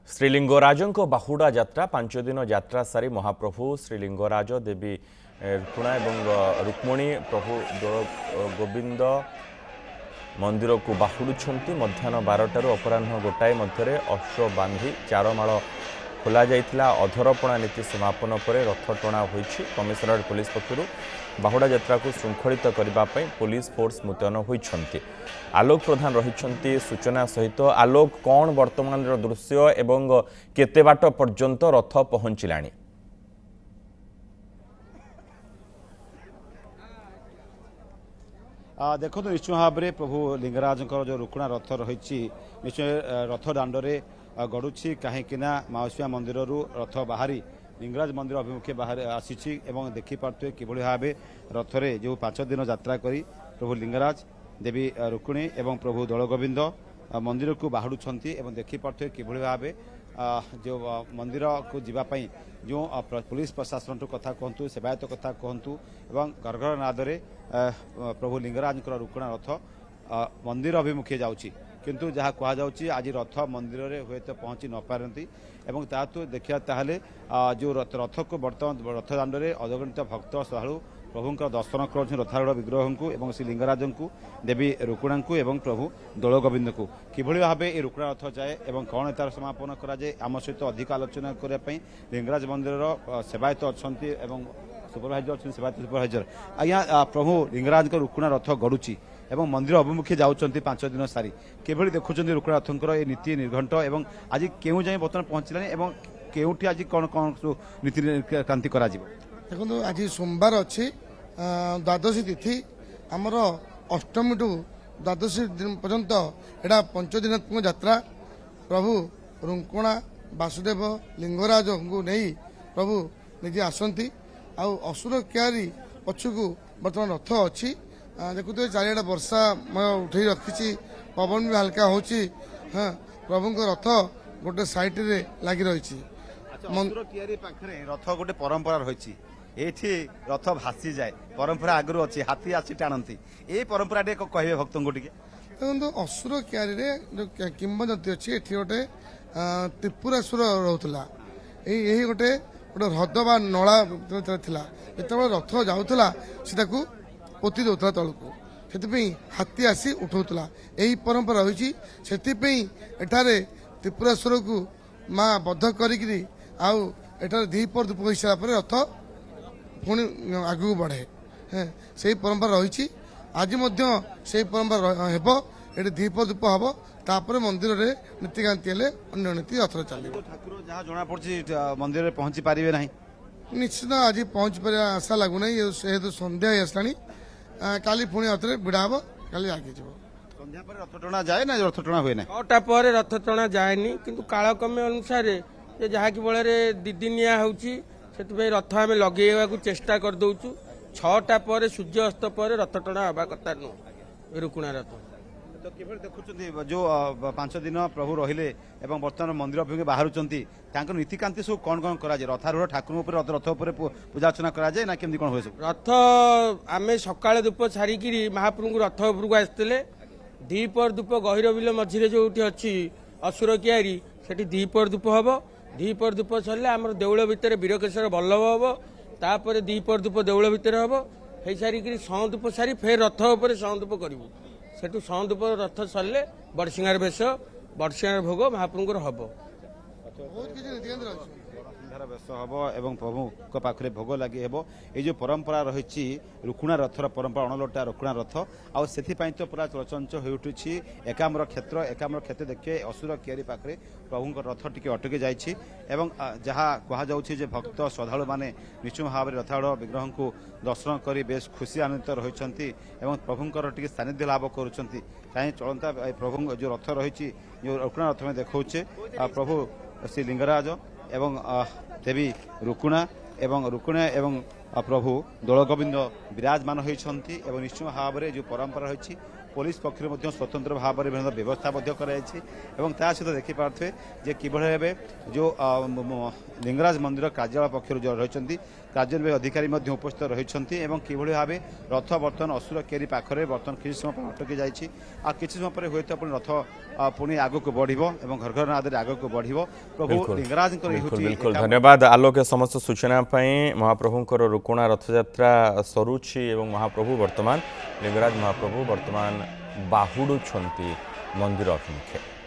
श्रीलिंगराजों बाहुड़ा यात्रा 5 दिन यात्रा सारी महाप्रभु श्रीलिंगराज देवी रुक्मिणी और रुक्मिणी प्रभु दोल गोविंद मंदिर को बाहुड़ुंट मध्याह्न 12 अपराह गोटाए मध्य अश्व बांधी चारमाल खोल जाइथिला अधरपणा नीति समापन पर रथ टणा होइछि। कमिशनरेट पुलिस पक्षरु बाहुड़ा यात्रा को श्रृंखलित करने पुलिस फोर्स मुतयन होइछन्ति। आलोक प्रधान रहिछन्ति सूचना सहित। आलोक कौन वर्तमान दृश्य एवं केते बाट पर्यंत रथ पहुंचिलाणी? देखो निश्चय भाव में प्रभु लिंगराज जो रुकुणा रथ रही निश्चय रथ दाण्डे गड़ुची कहीं माउसिया मंदिर रथ बाहरी लिंगराज मंदिर अभिमुखे बाहर आसी देखिपे कि भाव रथरे जो 5 दिन यात्रा करी प्रभु लिंगराज देवी रुक्मिणी एवं प्रभु दोल गोविंद मंदिर को बाहुड़ुंट देखिपे कि भाव जो मंदिर को जीवाई जो पुलिस प्रशासन कथा कहतु सेवायत कथा कहतु एवं गरगर नादरे प्रभु लिंगराज रुकुणा रथ मंदिर अभिमुखे जाउची किंतु जहाँ कहुच्छी आज रथ मंदिर में हुए तो पहुँची न पारती एवं तो देखा ताहले जो रथ को बर्तमान रथ दाण्डे अगणित भक्त श्रद्धालु प्रभुंर दर्शन कर रथारूढ़ विग्रह को एवं श्री लिंगराज को देवी रुकुणा को एवं प्रभु दोल गोविंद को किभली भाव ये रुकुणा रथ जाए एवं कौन तार समापन कराए आम सहित अधिक आलोचना करने लिंगराज मंदिर सेवायत अच्छा सुपरभाइजर अच्छा सेवायत सुपरभाइजर आज्ञा प्रभु लिंगराज रुकुणा रथ गड़ुची एवं मंदिर अभिमुखे जाऊँच 5 दिन सारी किभली देखुं रुकुणा रथंकर ये नीति निर्घंट एवं आज क्यों जाए बर्तमान पहुँचलानी एवं केउठी आज कौन कौन नीति क्रांति करा देखो आज सोमवार अच्छी द्वादशी तिथि आमर अष्टमी टू द्वादशी दिन पर्यंत एटा 5 दिनात्मक यात्रा प्रभु रुकुणा वासुदेव लिंगराज को नहीं प्रभु निजे आसती असुर क्यारी पछकू बर्तमान रथ अच्छी देखुए चारिटा वर्षा उठे रखी पवन भी हल्का होची हाँ प्रभु रथ गोटे साइड्रे लगी रही रथ गोटे परंपरा रही ये रथ भासी जाए परंपरा आगु अच्छी हाथी आसी टाणती ये परंपरा कहे भक्त को देखो असुर क्यारी जो किंवदंती अच्छी ये गोटे त्रिपुरासुर रोला यही गोटे गोटे ह्रद बा नला जो रथ जाऊला से पोती दौला तलू से हाथी आसी उठाऊला यही परंपरा रही से त्रिपुरासुर को माँ बध करी आठार दीपर धूप हो सारापर रथ पुणी आगू बढ़े से परंपरा रही आज से परंपरा ये दीप धूप हम तापर मंदिर में नीतिकांति अन्य नीति रथ चलो ठाकुर जहाँ जना पड़ी मंदिर में पहुंची पारे ना निश्चित आज पहुंची पार आशा लगुना जेहेतु संध्या आसला काली पुणी रथरे भिड़ा हम काली आगे जीव संध्या पर रथ टणा जाए ना रथ टणा हुए ना 6टा पर रथ टणा जाएनी किंतु कालक्रम अनुसार जहाँकि बड़े दिदिनिया होची से रथ आम लगे चेष्टा कर दौचु 6टा पर सूर्य अस्त पर रथ टणा हवा कथा नु रुकुणा रथ तो किभली देखुं जो 5 दिन प्रभु रहिले एवं बर्तमान मंदिर अभिमुखे बाहरुचंती तांकर नीतिकांति सब कौन कौन कराए रथारूढ़ ठाकुर रथ उपर पूजा अर्चना कराए ना केमती कौन हुए सब रथ आम सकाଳେ धूप छाड़िकी महाप्रभु रथ उपरको आसते दीपर धूप गहिर बिल मझे जो अच्छी असुर क्यारी से दीपर धूप हम दीपर धूप सरले आम देउल भितर वीरकेश्वर बल्लभ हम तापर दीपर धूप देउल भितर हम हो सारिकी सौधूप सारी फेर रथ उपर सौधूप करूँ सेठू सौधूप रथ सरले बड़सिंगार बेश बड़सिंगार भोग महाप्रभुर हम बेश हम एवं प्रभु पाखे भोग लगे हे ये जो परंपरा रही रुकुणा रथर परंपरा अणलोटा रुकुणा रथ आउ से तो पूरा चलचंच हो उठी एकाम्र क्षेत्र देखिए असुर क्यारी पाखे प्रभु रथ टी अटकी जाए जहाँ कहुच्छे भक्त श्रद्धालु मैंने निश्चय भाव में रथारूढ़ विग्रह को दर्शन कर बेस खुशी आनंदित रही प्रभुंर टी सानिध्य लाभ कर चलता प्रभु जो रथ रही जो रुकुणा रथ में देखा प्रभु श्री लिंगराज एवं देवी रुकुणा एवं प्रभु दोल गोविंद विराजमान होती निश्चय भाव में जो परंपरा रही पुलिस पक्ष स्वतंत्र भाव में व्यवस्था और ता सहित देखिपे जे कि भाव जो लिंगराज मंदिर कार्यालय पक्ष जो रही कार्यान्वयन अधिकारी उपस्थित रही कि भाव रथ बर्तमान असुर केरी पाखे बर्तमान किसी समय अटकी जाइए आ किसी समय पर हुए तो रथ पुणी आगक बढ़ घर घर नाद आगक बढ़ प्रभु लिंगराज बिल्कुल धन्यवाद आलोक समस्त सूचना महाप्रभुंकर रुकुणा रथयात्रा सरुछि एवं महाप्रभु वर्तमान लिंगराज महाप्रभु वर्तमान बाहुडुछंती मंदिर अभिमुखे।